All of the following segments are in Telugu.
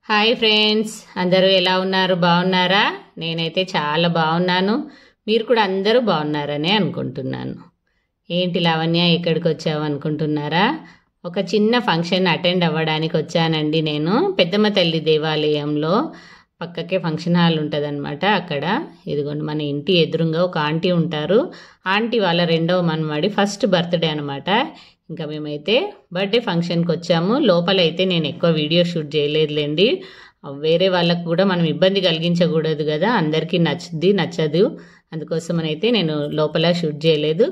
హాయ్ ఫ్రెండ్స్, అందరూ ఎలా ఉన్నారు? బాగున్నారా? నేనైతే చాలా బాగున్నాను. మీరు కూడా అందరూ బాగున్నారనే అనుకుంటున్నాను. ఏంటి లావణ్య, ఎక్కడికి వచ్చావు అనుకుంటున్నారా? ఒక చిన్న ఫంక్షన్ అటెండ్ అవ్వడానికి వచ్చానండి. నేను పెద్దమ్మ తల్లి దేవాలయంలో పక్కకే ఫంక్షన్ హాల్ ఉంటుందన్నమాట. అక్కడ ఇదిగోండి, మన ఇంటి ఎదురుగా ఒక ఆంటీ ఉంటారు. ఆంటీ వాళ్ళ రెండవ మనవడి ఫస్ట్ బర్త్డే అనమాట. ఇంకా మేమైతే బర్త్డే ఫంక్షన్కి వచ్చాము. లోపలైతే నేను ఎక్కువ వీడియో షూట్ చేయలేదులేండి. వేరే వాళ్ళకు కూడా మనం ఇబ్బంది కలిగించకూడదు కదా, అందరికీ నచ్చదు. అందుకోసమనైతే నేను లోపల షూట్ చేయలేదు.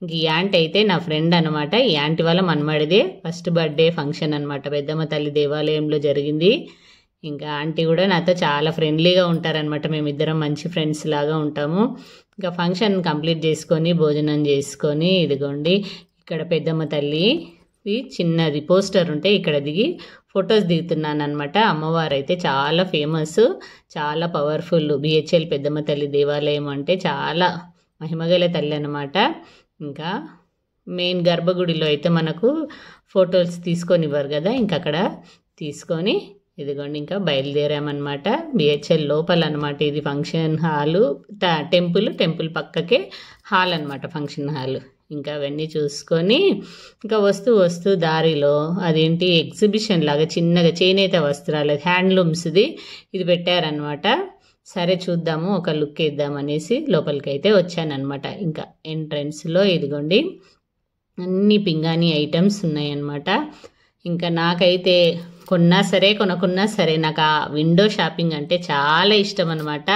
ఇంక ఈ యాంటీ అయితే నా ఫ్రెండ్ అనమాట. ఈ యాంటీ వాళ్ళ మనమడిదే ఫస్ట్ బర్త్డే ఫంక్షన్ అనమాట. పెద్దమ్మ తల్లి దేవాలయంలో జరిగింది. ఇంకా ఆంటీ కూడా నాతో చాలా ఫ్రెండ్లీగా ఉంటారనమాట. మేమిద్దరం మంచి ఫ్రెండ్స్ లాగా ఉంటాము. ఇంకా ఫంక్షన్ కంప్లీట్ చేసుకొని భోజనం చేసుకొని ఇదిగోండి, ఇక్కడ పెద్దమ్మ తల్లి చిన్నది పోస్టర్ ఉంటే ఇక్కడ దిగి ఫొటోస్ దిగుతున్నాను అనమాట. అమ్మవారు అయితే చాలా ఫేమస్, చాలా పవర్ఫుల్. బిహెచ్ఎల్ పెద్దమ్మ తల్లి దేవాలయం అంటే చాలా మహిమగల తల్లి అనమాట. ఇంకా మెయిన్ గర్భగుడిలో అయితే మనకు ఫొటోస్ తీసుకొని ఇవ్వరు కదా, ఇంకా అక్కడ తీసుకొని ఇదిగోండి ఇంకా బయలుదేరామన్నమాట. బిహెచ్ఎల్ లోపల అనమాట ఇది ఫంక్షన్ హాలు. టెంపుల్ పక్కకే హాల్ అనమాట, ఫంక్షన్ హాల్. ఇంకా అవన్నీ చూసుకొని ఇంకా వస్తూ దారిలో అదేంటి ఎగ్జిబిషన్ లాగా చిన్నగా చేనేత వస్త్రాలు, హ్యాండ్లూమ్స్ది ఇది పెట్టారనమాట. సరే చూద్దాము, ఒక లుక్ వేద్దామనేసి లోపలికి అయితే వచ్చానమాట. ఇంకా ఎంట్రన్స్లో ఇదిగోండి అన్ని పింగాణి ఐటమ్స్ ఉన్నాయన్నమాట. ఇంకా నాకైతే కొనుక్కున్నా సరే నాకు ఆ విండో షాపింగ్ అంటే చాలా ఇష్టం అనమాట.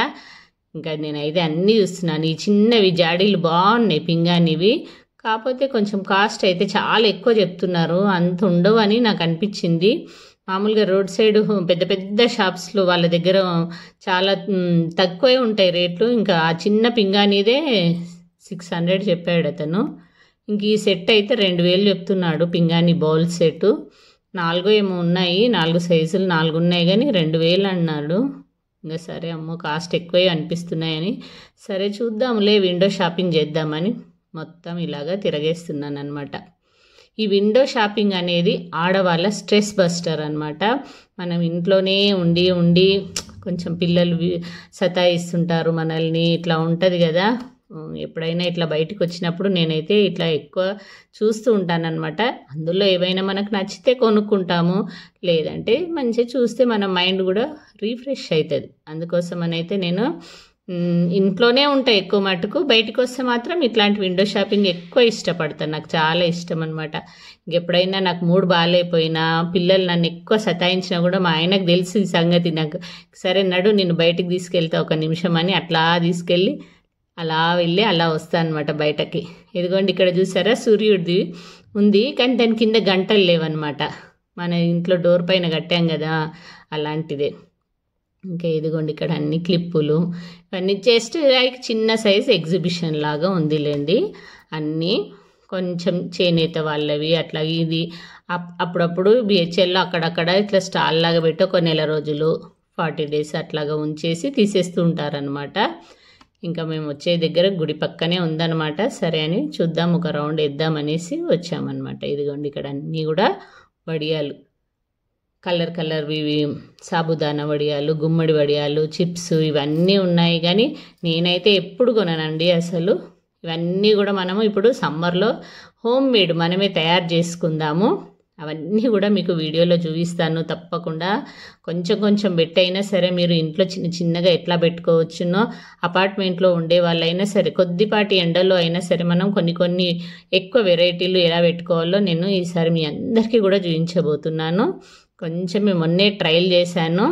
ఇంకా నేనైతే అన్నీ చూస్తున్నాను. ఈ చిన్నవి జాడీలు బాగున్నాయి పింగాణివి, కాకపోతే కొంచెం కాస్ట్ అయితే చాలా ఎక్కువ చెప్తున్నారు. అంత ఉండవు అని నాకు అనిపించింది. మామూలుగా రోడ్ సైడ్ పెద్ద పెద్ద షాప్స్లో వాళ్ళ దగ్గర చాలా తక్కువే ఉంటాయి రేట్లు. ఇంకా ఆ చిన్న పింగాణిదే 600 చెప్పాడు అతను. ఇంక ఈ సెట్ అయితే 2000 చెప్తున్నాడు. పింగాణి బౌల్ సెట్ 4 ఏమో ఉన్నాయి, 4 సైజులు 4 ఉన్నాయి, కానీ 2000 అన్నాడు. ఇంకా సరే అమ్మో, కాస్ట్ ఎక్కువే అనిపిస్తున్నాయని సరే చూద్దాంలే, విండో షాపింగ్ చేద్దామని మొత్తం ఇలాగా తిరగేస్తున్నాను అనమాట. ఈ విండో షాపింగ్ అనేది ఆడవాళ్ళ స్ట్రెస్ బస్టర్ అనమాట. మనం ఇంట్లోనే ఉండి కొంచెం పిల్లలు సతాయిస్తుంటారు మనల్ని, ఇట్లా ఉంటుంది కదా. ఎప్పుడైనా ఇట్లా బయటకు వచ్చినప్పుడు నేనైతే ఇట్లా ఎక్కువ చూస్తూ ఉంటానన్నమాట. అందులో ఏవైనా మనకు నచ్చితే కొనుక్కుంటాము, లేదంటే మంచిగా చూస్తే మన మైండ్ కూడా రీఫ్రెష్ అవుతుంది. అందుకోసమనైతే నేను ఇంట్లోనే ఉంటాయి ఎక్కువ మటుకు. బయటకు వస్తే మాత్రం ఇట్లాంటి విండో షాపింగ్ ఎక్కువ ఇష్టపడతాను, నాకు చాలా ఇష్టం అనమాట. ఇంకెప్పుడైనా నాకు మూడు బాగాలేకపోయినా, పిల్లలు నన్ను ఎక్కువ సతాయించినా కూడా మా ఆయనకు తెలిసి ఈ సంగతి, నాకు సరే నడు నిన్ను బయటికి తీసుకెళ్తా ఒక నిమిషం అని అట్లా తీసుకెళ్ళి వెళ్ళి అలా వస్తాను అనమాట బయటకి. ఇదిగోండి ఇక్కడ చూసారా, సూర్యుడిది ఉంది కానీ దాని కింద గంటలు లేవన్నమాట. మన ఇంట్లో డోర్ పైన కట్టాం కదా, అలాంటిదే. ఇంకా ఇదిగోండి ఇక్కడ అన్ని క్లిప్పులు, ఇవన్నీ జస్ట్ లైక్ చిన్న సైజ్ ఎగ్జిబిషన్ లాగా ఉందిలేండి. అన్నీ కొంచెం చేనేత వాళ్ళవి అట్లా. ఇది అప్పుడప్పుడు బిహెచ్ఎల్లో అక్కడక్కడ ఇట్లా స్టాల్ లాగా పెట్టి ఒక నెల రోజులు 40 days అట్లాగా ఉంచేసి తీసేస్తూ ఉంటారనమాట. ఇంకా మేము వచ్చే దగ్గర గుడి పక్కనే ఉందన్నమాట. సరే అని చూద్దాం, ఒక రౌండ్ వేద్దామనేసి వచ్చామన్నమాట. ఇదిగోండి ఇక్కడ అన్నీ కూడా వడియాలు, కలర్వి, సాబుదానా వడియాలు, గుమ్మడి వడియాలు, చిప్స్ ఇవన్నీ ఉన్నాయి. కానీ నేనైతే ఎప్పుడు కొననండి అసలు. ఇవన్నీ కూడా మనము ఇప్పుడు సమ్మర్లో హోమ్ మేడ్ మనమే తయారు చేసుకుందాము. అవన్నీ కూడా మీకు వీడియోలో చూపిస్తాను తప్పకుండా. కొంచెం పెట్టైనా సరే మీరు ఇంట్లో చిన్నగా ఎట్లా పెట్టుకోవచ్చునో, అపార్ట్మెంట్లో ఉండే వాళ్ళైనా సరే కొద్దిపాటి ఎండలో అయినా సరే మనం కొన్ని ఎక్కువ వెరైటీలు ఎలా పెట్టుకోవాలో నేను ఈసారి మీ అందరికీ కూడా చూపించబోతున్నాను. కొంచెం మొన్నే ట్రయల్ చేశాను.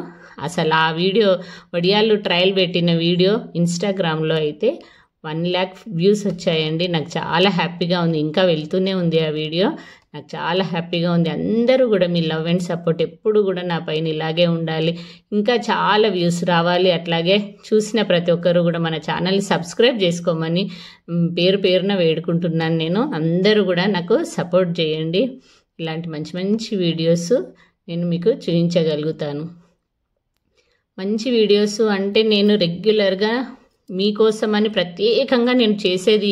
అసలు ఆ వీడియో, వడియాలు ట్రయల్ పెట్టిన వీడియో ఇన్స్టాగ్రామ్లో అయితే 1 lakh వ్యూస్ వచ్చాయండి. నాకు చాలా హ్యాపీగా ఉంది. ఇంకా వెళ్తూనే ఉంది ఆ వీడియో, నాకు చాలా హ్యాపీగా ఉంది. అందరూ కూడా మీ లవ్ అండ్ సపోర్ట్ ఎప్పుడు కూడా నా పైన ఇలాగే ఉండాలి, ఇంకా చాలా వ్యూస్ రావాలి. అట్లాగే చూసిన ప్రతి ఒక్కరు కూడా మన ఛానల్ని సబ్స్క్రైబ్ చేసుకోమని పేరున వేడుకుంటున్నాను నేను. అందరూ కూడా నాకు సపోర్ట్ చేయండి. ఇలాంటి మంచి వీడియోస్ నేను మీకు చూపించగలుగుతాను. మంచి వీడియోస్ అంటే నేను రెగ్యులర్గా మీకోసమని ప్రత్యేకంగా నేను చేసేది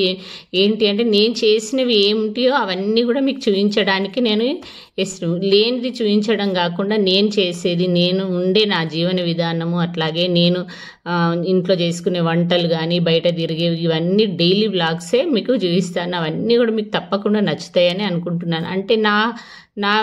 ఏంటి అంటే, నేను చేసినవి ఏమిటియో అవన్నీ కూడా మీకు చూపించడానికి నేను లేనిది చూపించడం కాకుండా, నేను చేసేది, నేను ఉండే నా జీవన విధానము, అట్లాగే నేను ఇంట్లో చేసుకునే వంటలు కానీ బయట తిరిగేవి ఇవన్నీ డైలీ వ్లాగ్సే మీకు చూపిస్తాను. అవన్నీ కూడా మీకు తప్పకుండా నచ్చుతాయని అనుకుంటున్నాను. అంటే నా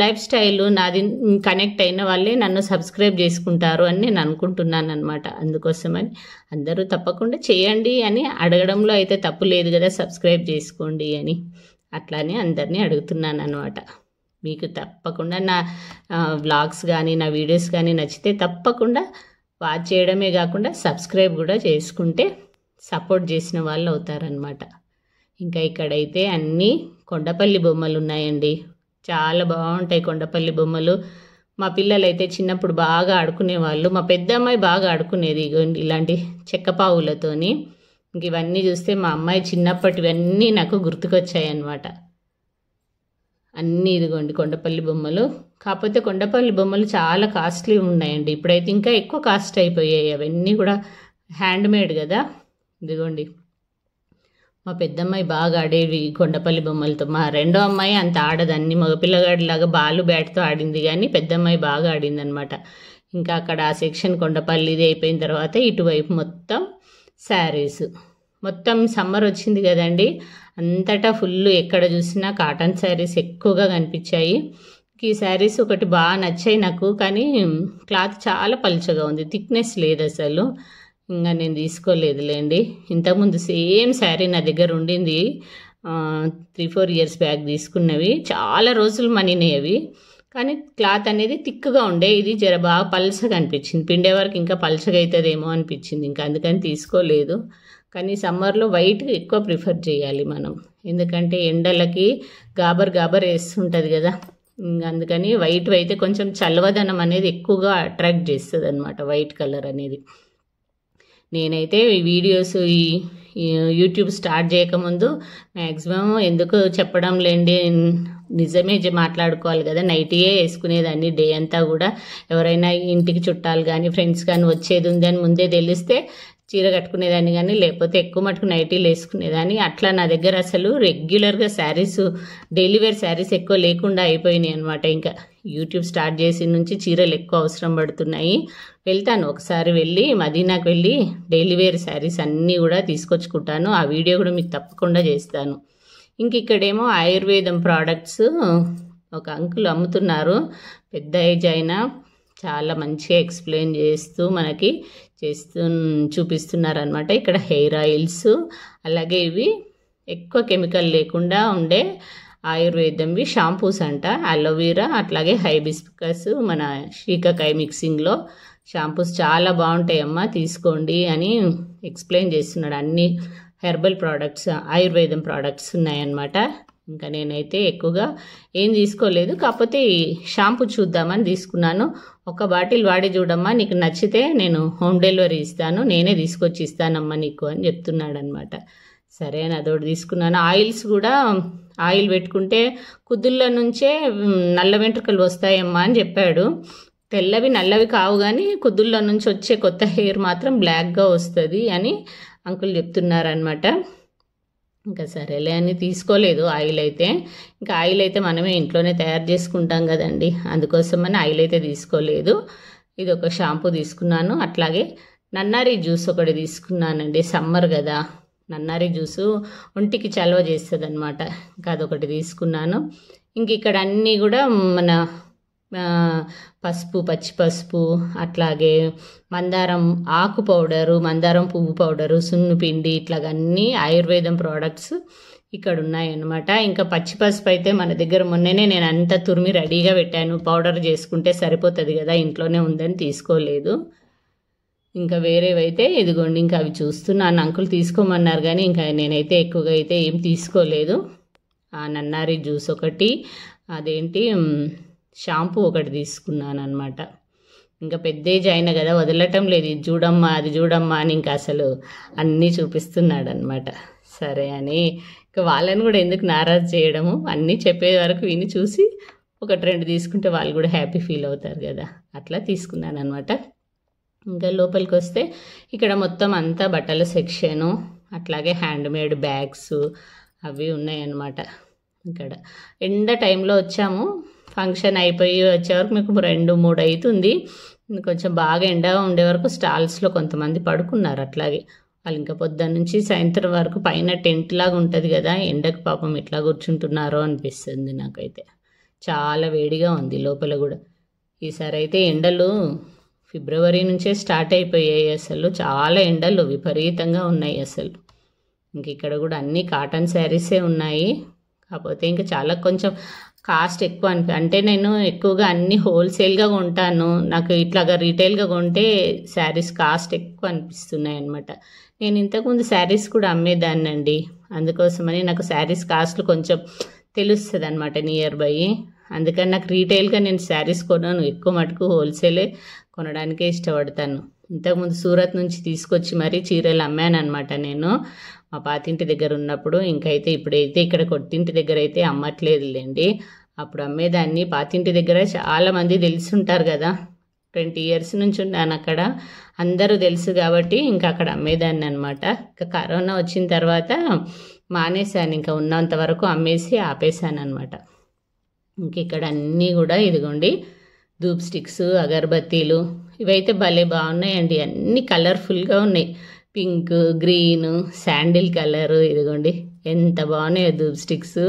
లైఫ్ స్టైల్ నాది కనెక్ట్ అయిన వాళ్ళే నన్ను సబ్స్క్రైబ్ చేసుకుంటారు అని నేను అనుకుంటున్నాను అనమాట. అందుకోసమని అందరూ తప్పకుండా చేయండి అని అడగడంలో అయితే తప్పు లేదు కదా, సబ్స్క్రైబ్ చేసుకోండి అని అట్లానే అందరినీ అడుగుతున్నాను అనమాట. మీకు తప్పకుండా నా వ్లాగ్స్ కానీ నా వీడియోస్ కానీ నచ్చితే తప్పకుండా వాచ్ చేయడమే కాకుండా సబ్స్క్రైబ్ కూడా చేసుకుంటే సపోర్ట్ చేసిన వాళ్ళు అవుతారనమాట. ఇంకా ఇక్కడైతే అన్నీ కొండపల్లి బొమ్మలు ఉన్నాయండి. చాలా బాగుంటాయి కొండపల్లి బొమ్మలు. మా పిల్లలైతే చిన్నప్పుడు బాగా ఆడుకునేవాళ్ళు. మా పెద్ద అమ్మాయి బాగా ఆడుకునేది ఇలాంటి చెక్కపావులతోని. ఇంక ఇవన్నీ చూస్తే మా అమ్మాయి చిన్నప్పటివన్నీ నాకు గుర్తుకొచ్చాయి అన్నమాట. అన్నీ ఇదిగోండి కొండపల్లి బొమ్మలు. కాకపోతే కొండపల్లి బొమ్మలు చాలా కాస్ట్లీ ఉన్నాయండి. ఇప్పుడైతే ఇంకా ఎక్కువ కాస్ట్ అయిపోయాయి. అవన్నీ కూడా హ్యాండ్మేడ్ కదా. ఇదిగోండి మా పెద్దమ్మాయి బాగా ఆడేవి కొండపల్లి బొమ్మలతో. మా రెండో అమ్మాయి అంత ఆడదు, అన్ని మగపిల్లగాడిలాగా బాలు బ్యాట్తో ఆడింది, కానీ పెద్దమ్మాయి బాగా ఆడింది అనమాట. ఇంకా అక్కడ ఆ సెక్షన్ కొండపల్లిది అయిపోయిన తర్వాత ఇటువైపు మొత్తం శారీస్. మొత్తం సమ్మర్ వచ్చింది కదండి, అంతటా ఫుల్ ఎక్కడ చూసినా కాటన్ శారీస్ ఎక్కువగా కనిపించాయి. ఈ శారీస్ ఒకటి బాగా నచ్చాయి నాకు, కానీ క్లాత్ చాలా పలుచగా ఉంది, థిక్నెస్ లేదు అసలు. ఇంకా నేను తీసుకోలేదులేండి. ఇంతకుముందు సేమ్ శారీ నా దగ్గర ఉండింది, 3-4 ఇయర్స్ బ్యాక్ తీసుకున్నవి. చాలా రోజులు మనినాయి అవి, కానీ క్లాత్ అనేది థిక్గా ఉండే. ఇది జర బాగా పల్చగా అనిపించింది, పిండే వరకు ఇంకా పల్చగా అవుతుందేమో అనిపించింది, ఇంకా అందుకని తీసుకోలేదు. కానీ సమ్మర్లో వైట్ ఎక్కువ ప్రిఫర్ చేయాలి మనం, ఎందుకంటే ఎండలకి గాబర్ వేస్తుంటుంది కదా. అందుకని వైట్ అయితే కొంచెం చల్లవదనం అనేది ఎక్కువగా అట్రాక్ట్ చేస్తుంది అనమాట, వైట్ కలర్ అనేది. నేనైతే ఈ వీడియోస్ ఈ యూట్యూబ్ స్టార్ట్ చేయకముందు మ్యాక్సిమం ఎందుకు చెప్పడం లేండి, నిజమే మాట్లాడుకోవాలి కదా, నైటీయే వేసుకునేదాన్ని డే అంతా కూడా. ఎవరైనా ఇంటికి చుట్టాలు కానీ ఫ్రెండ్స్ కానీ వచ్చేది ఉంది అని ముందే తెలిస్తే చీర కట్టుకునేదాన్ని, కానీ లేకపోతే ఎక్కువ మటుకు నైటీలు వేసుకునేదాన్ని. అట్లా నా దగ్గర అసలు రెగ్యులర్గా శారీస్, డైలీ వేర్ శారీస్ ఎక్కువ లేకుండా అయిపోయినాయి అనమాట. ఇంకా యూట్యూబ్ స్టార్ట్ చేసి నుంచి చీరలు ఎక్కువ అవసరం పడుతున్నాయి. వెళ్తాను ఒకసారి, వెళ్ళి మదీనాకు వెళ్ళి డైలీ వేర్ శారీస్ అన్నీ కూడా తీసుకొచ్చుకుంటాను. ఆ వీడియో కూడా మీకు తప్పకుండా చేస్తాను. ఇంక ఇక్కడేమో ఆయుర్వేదం ప్రోడక్ట్స్ ఒక అంకుల్ అమ్ముతున్నారు, పెద్ద ఏజ్ అయినా చాలా మంచిగా ఎక్స్ప్లెయిన్ చేస్తూ మనకి చూపిస్తున్నారనమాట. ఇక్కడ హెయిర్ ఆయిల్స్, అలాగే ఇవి ఎక్కువ కెమికల్ లేకుండా ఉండే ఆయుర్వేదంవి షాంపూస్ అంట, అలోవెరా అట్లాగే హైబిస్కస్, మన శీకాకాయ మిక్సింగ్లో షాంపూస్ చాలా బాగుంటాయమ్మా, తీసుకోండి అని ఎక్స్ప్లెయిన్ చేస్తున్నాడు. అన్ని హెర్బల్ ప్రోడక్ట్స్, ఆయుర్వేదం ప్రోడక్ట్స్ ఉన్నాయన్నమాట. ఇంకా నేనైతే ఎక్కువగా ఏం తీసుకోలేదు, కాకపోతే ఈ షాంపూ చూద్దామని తీసుకున్నాను. ఒక బాటిల్ వాడి చూడమ్మా, నీకు నచ్చితే నేను హోమ్ డెలివరీ ఇస్తాను, నేనే తీసుకొచ్చి ఇస్తానమ్మా నీకు అని చెప్తున్నాడు అనమాట. సరే అని అదొకటి తీసుకున్నాను. ఆయిల్స్ కూడా, ఆయిల్ పెట్టుకుంటే కుదుళ్ళ నుంచే నల్ల వెంట్రుకలు వస్తాయమ్మా అని చెప్పాడు. తెల్లవి నల్లవి కావు, కానీ కుదుళ్ళ నుంచి వచ్చే కొత్త హెయిర్ మాత్రం బ్లాక్గా వస్తుంది అని అంకుల్ చెప్తున్నారనమాట. ఇంకా సరేలే అని తీసుకోలేదు ఆయిల్ అయితే. ఇంకా ఆయిల్ అయితే మనమే ఇంట్లోనే తయారు చేసుకుంటాం కదండి, అందుకోసమని ఆయిల్ అయితే తీసుకోలేదు. ఇది ఒక షాంపూ తీసుకున్నాను, అట్లాగే నన్నారి జ్యూస్ ఒకటి తీసుకున్నానండి. సమ్మర్ కదా, నన్నారి జ్యూసు ఒంటికి చలవ చేస్తుంది అనమాట, ఇంకా అదొకటి తీసుకున్నాను. ఇంక ఇక్కడ అన్నీ కూడా మన పసుపు, పచ్చి పసుపు, అట్లాగే మందారం ఆకు పౌడరు, మందారం పువ్వు పౌడరు, సున్నుపిండి, ఇట్లాగన్నీ ఆయుర్వేదం ప్రోడక్ట్స్ ఇక్కడ ఉన్నాయన్నమాట. ఇంకా పచ్చి పసుపు అయితే మన దగ్గర మొన్ననే నేను అంతా తురిమి రెడీగా పెట్టాను, పౌడర్ చేసుకుంటే సరిపోతుంది కదా, ఇంట్లోనే ఉందని తీసుకోలేదు. ఇంకా వేరేవైతే ఇదిగోండి, ఇంకా అవి చూస్తున్నాను. అంకుల్ తీసుకోమన్నారు, కానీ ఇంకా నేనైతే ఎక్కువగా అయితే ఏం తీసుకోలేదు. ఆ నన్నారి జ్యూస్ ఒకటి, అదేంటి షాంపూ ఒకటి తీసుకున్నాను అనమాట. ఇంకా పెద్ద ఏజ్ అయినా కదా, వదలటం లేదు, ఇది చూడమ్మా అది చూడమ్మా అని ఇంకా అసలు అన్నీ చూపిస్తున్నాడు అనమాట. సరే అని ఇంకా వాళ్ళని కూడా ఎందుకు నారాజు చేయడము, అన్నీ చెప్పే వరకు విని చూసి 1-2 తీసుకుంటే వాళ్ళు కూడా హ్యాపీ ఫీల్ అవుతారు కదా, అట్లా తీసుకున్నాను అనమాట. ఇంకా లోపలికి వస్తే ఇక్కడ మొత్తం అంతా బట్టల సెక్షను, అట్లాగే హ్యాండ్మేడ్ బ్యాగ్స్ అవి ఉన్నాయన్నమాట. ఇక్కడ ఎండ టైంలో వచ్చాము, ఫంక్షన్ అయిపోయి వచ్చే వరకు మీకు 2-3 అవుతుంది. కొంచెం బాగా ఎండగా ఉండే వరకు స్టాల్స్లో కొంతమంది పడుకున్నారు. అట్లాగే వాళ్ళు ఇంకా పొద్దున్న నుంచి సాయంత్రం వరకు పైన టెంట్ లాగా ఉంటుంది కదా, ఎండకు పాపం ఎట్లా కూర్చుంటున్నారో అనిపిస్తుంది నాకైతే. చాలా వేడిగా ఉంది లోపల కూడా. ఈసారి అయితే ఎండలు ఫిబ్రవరి నుంచే స్టార్ట్ అయిపోయాయి. అసలు చాలా ఎండలు విపరీతంగా ఉన్నాయి అసలు. ఇంక ఇక్కడ కూడా అన్నీ కాటన్ శారీసే ఉన్నాయి. కాకపోతే ఇంకా చాలా కొంచెం కాస్ట్ ఎక్కువ అంటే నేను ఎక్కువగా అన్నీ హోల్సేల్గా కొంటాను. నాకు ఇట్లాగా రీటైల్గా కొంటే శారీస్ కాస్ట్ ఎక్కువ అనిపిస్తున్నాయి అనమాట. నేను ఇంతకుముందు శారీస్ కూడా అమ్మేదాన్నండి, అందుకోసమని నాకు శారీస్ కాస్ట్లు కొంచెం తెలుస్తుంది అనమాట నియర్ బై. అందుకని నాకు రీటైల్గా నేను శారీస్ కొన్నాను, ఎక్కువ మటుకు హోల్సేలే కొనడానికే ఇష్టపడతాను. ఇంతకుముందు సూరత్ నుంచి తీసుకొచ్చి మరీ చీరలు అమ్మాను అనమాట నేను మా పాతింటి దగ్గర ఉన్నప్పుడు. ఇంకైతే ఇప్పుడైతే ఇక్కడ కొట్టింటి దగ్గర అయితే అమ్మట్లేదులేండి. అప్పుడు అమ్మేదాన్ని. పాతింటి దగ్గర చాలామంది తెలుసుంటారు కదా, 20 years నుంచి ఉన్నాను అక్కడ, అందరూ తెలుసు కాబట్టి ఇంకా అక్కడ అమ్మేదాన్ని అనమాట. ఇంకా కరోనా వచ్చిన తర్వాత మానేశాను, ఇంకా ఉన్నంత వరకు అమ్మేసి ఆపేశాను అనమాట. ఇంక ఇక్కడ అన్నీ కూడా ఇదిగోండి ధూప్ స్టిక్స్, అగరబత్తీలు, ఇవైతే భలే బాగున్నాయండి. అన్నీ కలర్ఫుల్గా ఉన్నాయి, పింక్, గ్రీన్, శాండిల్ కలరు. ఇదిగోండి ఎంత బాగున్నాయో ధూప్ స్టిక్స్.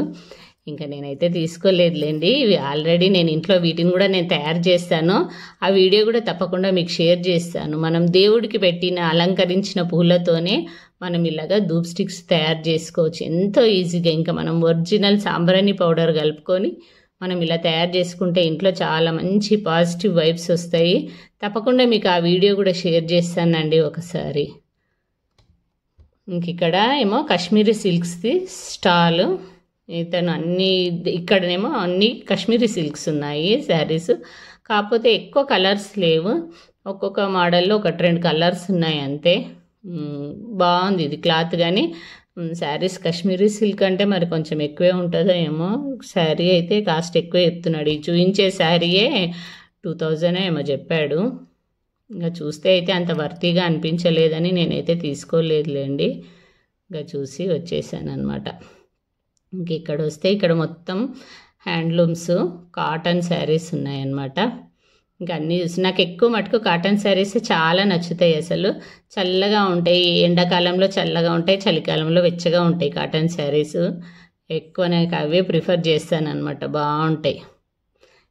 ఇంకా నేనైతే తీసుకోలేదులేండి, ఇవి ఆల్రెడీ నేను ఇంట్లో వీటిని కూడా నేను తయారు చేస్తాను. ఆ వీడియో కూడా తప్పకుండా మీకు షేర్ చేస్తాను. మనం దేవుడికి పెట్టిన అలంకరించిన పూలతోనే మనం ఇలాగా ధూప్ స్టిక్స్ తయారు చేసుకోవచ్చు ఎంతో ఈజీగా. ఇంకా మనం ఒరిజినల్ సాంబ్రాణి పౌడర్ కలుపుకొని మనం ఇలా తయారు చేసుకుంటే ఇంట్లో చాలా మంచి పాజిటివ్ వైబ్స్ వస్తాయి. తప్పకుండా మీకు ఆ వీడియో కూడా షేర్ చేస్తానండి ఒకసారి. ఇంక ఇక్కడ ఏమో కాశ్మీరీ సిల్క్స్ది స్టాల్. ఇతను ఇక్కడనేమో అన్ని కాశ్మీరీ సిల్క్స్ ఉన్నాయి శారీస్. కాకపోతే ఎక్కువ కలర్స్ లేవు, ఒక్కొక్క మోడల్లో 1-2 కలర్స్ ఉన్నాయి అంతే. బాగుంది ఇది క్లాత్. కానీ శారీస్ కాశ్మీరీ సిల్క్ అంటే మరి కొంచెం ఎక్కువే ఉంటుందో ఏమో. శారీ అయితే కాస్ట్ ఎక్కువే చెప్తున్నాడు. ఈ చూయించే శారీయే 2000 ఏమో చెప్పాడు. ఇంకా చూస్తే అయితే అంత వర్తీగా అనిపించలేదని నేనైతే తీసుకోలేదులేండి. ఇంకా చూసి వచ్చేసాను అనమాట. ఇంక ఇక్కడ వస్తే ఇక్కడ మొత్తం హ్యాండ్లూమ్స్, కాటన్ శారీస్ ఉన్నాయన్నమాట. ఇంకా అన్నీ చూసి నాకు ఎక్కువ మటుకు కాటన్ శారీస్ చాలా నచ్చుతాయి. అసలు చల్లగా ఉంటాయి, ఎండాకాలంలో చల్లగా ఉంటాయి, చలికాలంలో వెచ్చగా ఉంటాయి కాటన్ శారీస్. ఎక్కువ నాకు అవే ప్రిఫర్ చేస్తాను అనమాట, బాగుంటాయి.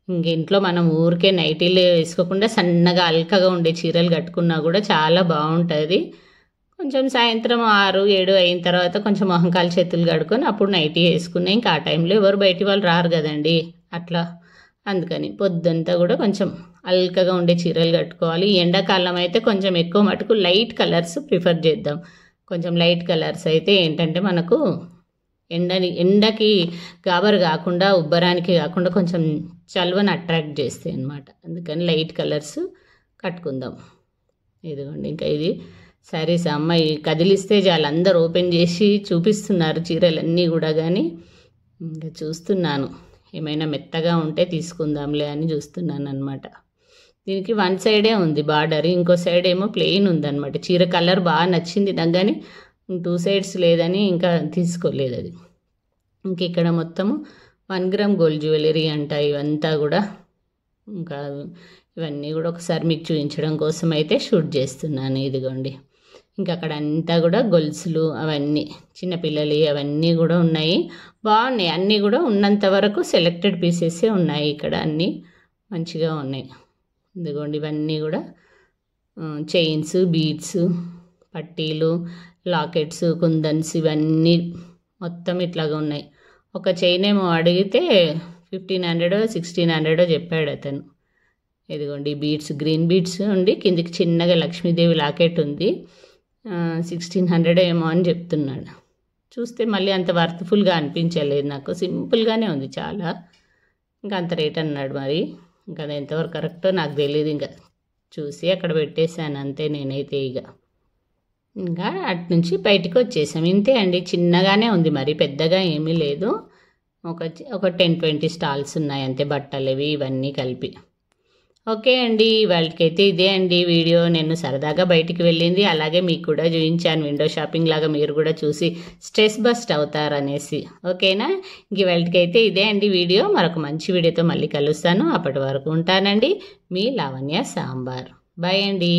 ఇంక ఇంట్లో మనం ఊరికే నైటీలు వేసుకోకుండా సన్నగా అల్కగా ఉండే చీరలు కట్టుకున్నా కూడా చాలా బాగుంటుంది. కొంచెం సాయంత్రం 6-7 అయిన తర్వాత కొంచెం మొహంకాలు చేతులు కడుక్కొని అప్పుడు నైటీ వేసుకున్నాయి. ఇంకా ఆ టైంలో ఎవరు బయటి వాళ్ళు రారు కదండి అట్లా. అందుకని పొద్దుంతా కూడా కొంచెం అల్కగా ఉండే చీరలు కట్టుకోవాలి. ఎండాకాలం అయితే కొంచెం ఎక్కువ మటుకు లైట్ కలర్స్ ప్రిఫర్ చేద్దాం. కొంచెం లైట్ కలర్స్ అయితే ఏంటంటే మనకు ఎండకి గాబరు కాకుండా, ఉబ్బరానికి కాకుండా కొంచెం చల్వని అట్రాక్ట్ చేస్తాయి అన్నమాట. అందుకని లైట్ కలర్స్ కట్టుకుందాం. ఇదిగోండి ఇంకా ఇది శారీస్. అమ్మాయి కదిలిస్తే చాలు అందరు ఓపెన్ చేసి చూపిస్తున్నారు చీరలన్నీ కూడా. కానీ ఇంకా చూస్తున్నాను ఏమైనా మెత్తగా ఉంటే తీసుకుందాంలే అని చూస్తున్నాను అనమాట. దీనికి 1 సైడే ఉంది బార్డర్, ఇంకో సైడ్ ఏమో ప్లెయిన్ ఉందన్నమాట. చీర కలర్ బాగా నచ్చింది నాకు, కానీ 2 sides లేదని ఇంకా తీసుకోలేదు అది. ఇంక ఇక్కడ మొత్తము 1 gram గోల్డ్ జ్యువెలరీ అంట ఇవంతా కూడా. ఇంకా ఇవన్నీ కూడా ఒకసారి మీకు చూపించడం కోసం అయితే షూట్ చేస్తున్నాను. ఇదిగోండి ఇంకా అక్కడ అంతా కూడా గొలుసులు అవన్నీ చిన్నపిల్లలు అవన్నీ కూడా ఉన్నాయి, బాగున్నాయి. అన్నీ కూడా ఉన్నంత వరకు సెలెక్టెడ్ పీసెసే ఉన్నాయి ఇక్కడ, అన్నీ మంచిగా ఉన్నాయి. ఇదిగోండి ఇవన్నీ కూడా చైన్స్, బీడ్స్, పట్టీలు, లాకెట్స్, కుందన్స్ ఇవన్నీ మొత్తం ఇట్లాగా ఉన్నాయి. ఒక చైన్ ఏమో అడిగితే 1500-1600 చెప్పాడు అతను. ఇదిగోండి బీడ్స్, గ్రీన్ బీడ్స్ ఉండి కిందికి చిన్నగా లక్ష్మీదేవి లాకెట్ ఉంది, 1600 ఏమో అని చెప్తున్నాడు. చూస్తే మళ్ళీ అంత వర్త్ఫుల్గా అనిపించలేదు నాకు, సింపుల్గానే ఉంది చాలా. ఇంకా అంత రేట్ అన్నాడు. మరి ఇంకా అది ఎంతవరకు కరెక్టో నాకు తెలియదు. ఇంకా చూసి అక్కడ పెట్టేశాను అంతే నేనైతే. ఇంకా అటు నుంచి బయటకు వచ్చేసాం. ఇంతే అండి, చిన్నగానే ఉంది, మరి పెద్దగా ఏమీ లేదు. ఒక 10-20 స్టాల్స్ ఉన్నాయి అంతే, బట్టలు ఇవన్నీ కలిపి. ఓకే అండి, వాళ్ళకైతే ఇదే అండి వీడియో. నేను సరదాగా బయటికి వెళ్ళింది, అలాగే మీకు కూడా చూపించాను విండో షాపింగ్ లాగా, మీరు కూడా చూసి స్ట్రెస్ బస్ట్ అవుతారనేసి. ఓకేనా? ఇంక వాళ్ళకైతే ఇదే అండి వీడియో. మరొక మంచి వీడియోతో మళ్ళీ కలుస్తాను. అప్పటి వరకు ఉంటానండి. మీ లావణ్య సాంబార్. బాయ్ అండి.